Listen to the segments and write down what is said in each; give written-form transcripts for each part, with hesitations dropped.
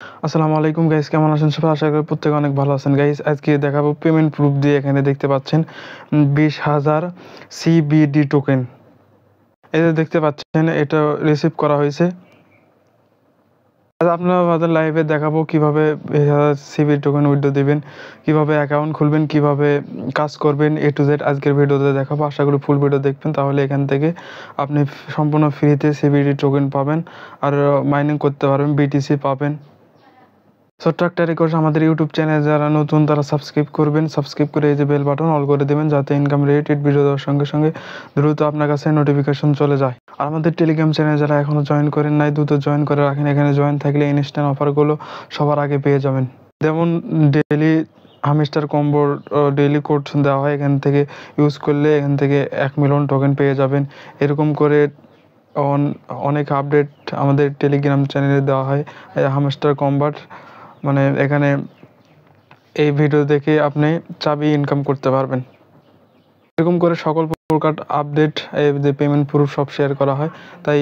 আসসালামু আলাইকুম গাইস, কেমন আছেন সবাই? আশা করি প্রত্যেকে অনেক ভালো আছেন গাইস। আজকে দেখাবো পেমেন্ট প্রুফ দিয়ে। এখানে দেখতে পাচ্ছেন 20,000 সিবিডি টোকেন। এই যে দেখতে পাচ্ছেন, এটা রিসিভ করা হয়েছে। আজ আপনারা আমাদের লাইভে দেখাবো কিভাবে 20,000 সিবিডি টোকেন উইথড্র দিবেন, কিভাবে অ্যাকাউন্ট খুলবেন, কিভাবে কাজ করবেন, এ টু জেড আজকের ভিডিওতে দেখাবো। আশা করি ফুল ভিডিও দেখবেন, তাহলে এখান থেকে আপনি সম্পূর্ণ ফ্রিতে সিবিডি টোকেন পাবেন আর মাইনিং করতে পারবেন, বিটিসি পাবেন। ছোট্ট একটা রিকোয়েস্ট, আমাদের ইউটিউব চ্যানেল যারা নতুন তারা সাবস্ক্রাইব করবেন, সাবস্ক্রাইব করে এই যে বেল বাটন অল করে দেবেন, যাতে ইনকাম রিলেটেড ভিডিও দেওয়ার সঙ্গে সঙ্গে দ্রুত আপনার কাছে নোটিফিকেশন চলে যায়। আর আমাদের টেলিগ্রাম চ্যানেল যারা এখনও জয়েন করেন নাই, দ্রুত জয়েন করে রাখেন। এখানে জয়েন থাকলে ইনস্ট্যান্ট অফারগুলো সবার আগে পেয়ে যাবেন। যেমন ডেইলি হামিস্টার কম্বোর ডেইলি কোড দেওয়া হয়, এখান থেকে ইউজ করলে এখান থেকে 1 মিলিয়ন টোকেন পেয়ে যাবেন। এরকম করে অনেক আপডেট আমাদের টেলিগ্রাম চ্যানেলে দেওয়া হয়। হামস্টার কম্বাট মানে এখানে এই ভিডিও দেখে আপনি চাবি ইনকাম করতে পারবেন। এরকম করে সকল প্রকার আপডেট, এই যে পেমেন্ট প্রুফ সব শেয়ার করা হয়, তাই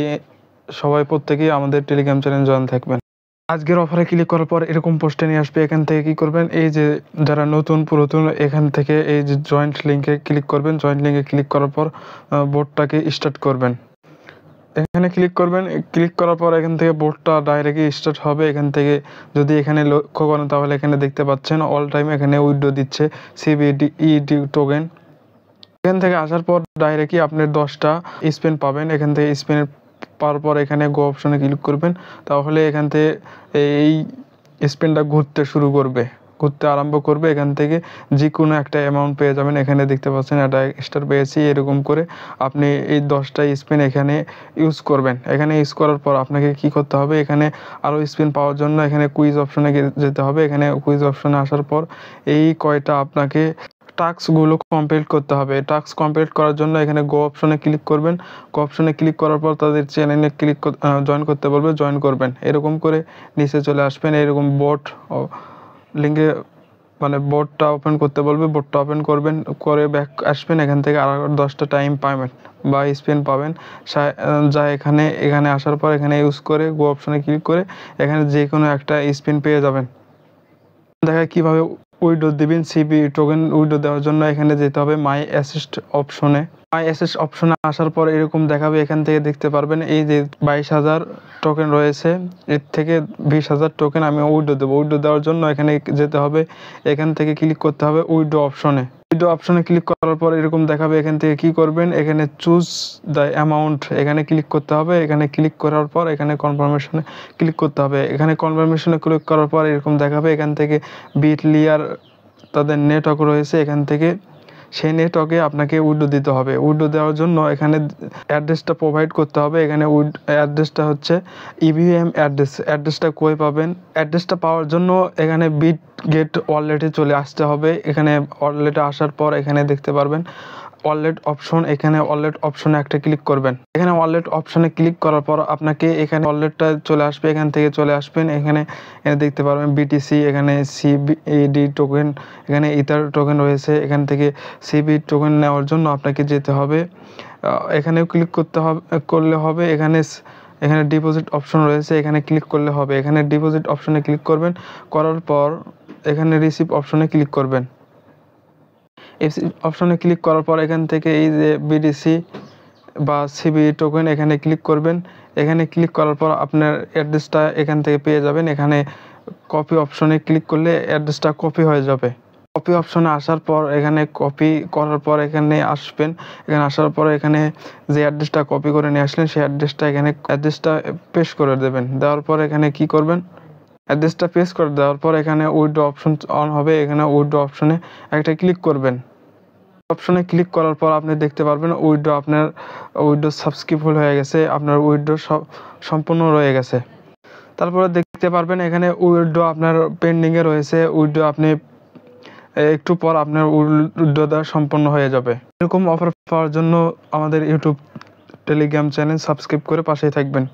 সবাই প্রত্যেকেই আমাদের টেলিগ্রাম চ্যানেল জয়েন থাকবেন। আজকের অফারে ক্লিক করার পর এরকম পোস্টে নিয়ে আসবে। এখান থেকে কি করবেন, এই যে যারা নতুন পুরাতন, এখান থেকে এই যে জয়েন্ট লিঙ্কে ক্লিক করবেন। জয়েন্ট লিঙ্কে ক্লিক করার পর বোর্ডটাকে স্টার্ট করবেন। এখানে ক্লিক করবেন। ক্লিক করার পর এখান থেকে বোর্ডটা ডাইরেক্টলি স্টার্ট হবে। এখান থেকে যদি এখানে লক্ষ্য করেন, তাহলে এখানে দেখতে পাচ্ছেন অল টাইম এখানে উইথড্র দিচ্ছে সিবিডি টোকেন। এখান থেকে আসার পর ডাইরেক্টলি আপনি 10টা স্পিন পাবেন। এখান থেকে স্পিন পাওয়ার পর এখানে গো অপশনে ক্লিক করবেন, তাহলে এখান থেকে এই স্পিনটা ঘুরতে আরম্ভ করবে। এখান থেকে যে কোনো একটা অ্যামাউন্ট পেয়ে যাবেন। এখানে দেখতে পাচ্ছেন একটা স্টার পেয়েছি। এরকম করে আপনি এই 10টা স্পিন এখানে ইউজ করবেন। এখানে ইউজ করার পর আপনাকে কি করতে হবে, এখানে আরও স্পিন পাওয়ার জন্য এখানে কুইজ অপশনে যেতে হবে। এখানে কুইজ অপশনে আসার পর এই কয়টা আপনাকে টাস্কগুলো কমপ্লিট করতে হবে। টাস্ক কমপ্লিট করার জন্য এখানে গো অপশনে ক্লিক করবেন। গো অপশনে ক্লিক করার পর তাদের চ্যানেলে জয়েন করতে বলবে, জয়েন করবেন। এরকম করে নিচে চলে আসবেন। এরকম বোট লিঙ্কে মানে বোর্ডটা ওপেন করতে বলবে, বোর্ডটা ওপেন করবেন, করে ব্যাক আসবেন। এখান থেকে আর 10টা টাইম পাবেন বা স্পিন পাবেন। যা এখানে আসার পর এখানে ইউজ করে গো অপশনে ক্লিক করে এখানে যে কোনো একটা স্পিন পেয়ে যাবেন। দেখা কীভাবে উইথড্র দিবেন। সিবি টোকেন উইথড্র দেওয়ার জন্য এখানে যেতে হবে মাই অ্যাসিস্ট অপশনে। মাই অ্যাসিস্ট অপশনে আসার পর এরকম দেখাবে। এখান থেকে দেখতে পারবেন এই যে 22,000 টোকেন রয়েছে, এর থেকে 20,000 টোকেন আমি উইথড্র দেবো। উইথড্র দেওয়ার জন্য এখানে যেতে হবে, এখান থেকে ক্লিক করতে হবে উইথড্র অপশনে। উইথড্র অপশনে ক্লিক করার পর এরকম দেখাবে। এখান থেকে কি করবেন, এখানে চুজ দ্য অ্যামাউন্ট এখানে ক্লিক করতে হবে। এখানে ক্লিক করার পর এখানে কনফার্মেশনে ক্লিক করতে হবে। এখানে কনফার্মেশনে ক্লিক করার পর এরকম দেখাবে। এখান থেকে বিটলিয়ার তাদের নেটওয়ার্ক রয়েছে, এখান থেকে সেই নেটওয়ার্কে আপনাকে উইথড্র দিতে হবে। উইথড্র দেওয়ার জন্য এখানে অ্যাড্রেসটা প্রোভাইড করতে হবে। এখানে অ্যাড্রেসটা হচ্ছে ইভিএম অ্যাড্রেসটা কই পাবেন? অ্যাড্রেসটা পাওয়ার জন্য এখানে বিট গেট ওয়ালেটে চলে আসতে হবে। এখানে ওয়ালেটে আসার পর এখানে দেখতে পারবেন ওয়ালেট অপশন। এখানে ওয়ালেট অপশনে একটা ক্লিক করবেন। এখানে ওয়ালেট অপশনে ক্লিক করার পর আপনাকে এখানে ওয়ালেটটা চলে আসবে। এখান থেকে চলে আসবেন। এখানে দেখতে পারবেন বিটিসি, এখানে সিবিডি টোকেন, এখানে ইথার টোকেন রয়েছে। এখান থেকে সিবি টোকেন নেওয়ার জন্য আপনাকে যেতে হবে, এখানে ক্লিক করলে হবে। এখানে ডিপোজিট অপশন রয়েছে, এখানে ক্লিক করলে হবে। এখানে ডিপোজিট অপশনে ক্লিক করবেন, করার পর এখানে রিসিভ অপশনে ক্লিক করবেন। অপশনে ক্লিক করার পর এখান থেকে এই যে বিডিসি বা সিবি টোকেন এখানে ক্লিক করবেন। এখানে ক্লিক করার পর আপনার অ্যাড্রেসটা এখান থেকে পেয়ে যাবেন। এখানে কপি অপশনে ক্লিক করলে অ্যাড্রেসটা কপি হয়ে যাবে। কপি অপশনে আসার পর এখানে কপি করার পর এখানে আসবেন। এখানে আসার পর এখানে যে অ্যাড্রেসটা কপি করে নিয়ে আসলেন সেই অ্যাড্রেসটা পেস্ট করে দেবেন। দেওয়ার পর এখানে কি করবেন, অ্যাড্রেসটা পেস্ট করে দেওয়ার পর এখানে উইথড্র অপশন অন হবে। এখানে উইথড্র অপশনে একটা ক্লিক করবেন। অপশনে ক্লিক করার পর আপনি দেখতে পারবেন আপনার উইথড্র সাকসেসফুল হয়ে গেছে, আপনার উইথড্র সম্পূর্ণ রয়ে গেছে। তারপরে দেখতে পারবেন এখানে উইথড্র আপনার পেন্ডিংয়ে রয়েছে। উইথড্র আপনি একটু পর আপনার উইথড্র দেওয়া সম্পন্ন হয়ে যাবে। এরকম অফার পাওয়ার জন্য আমাদের ইউটিউব টেলিগ্রাম চ্যানেল সাবস্ক্রাইব করে পাশেই থাকবেন।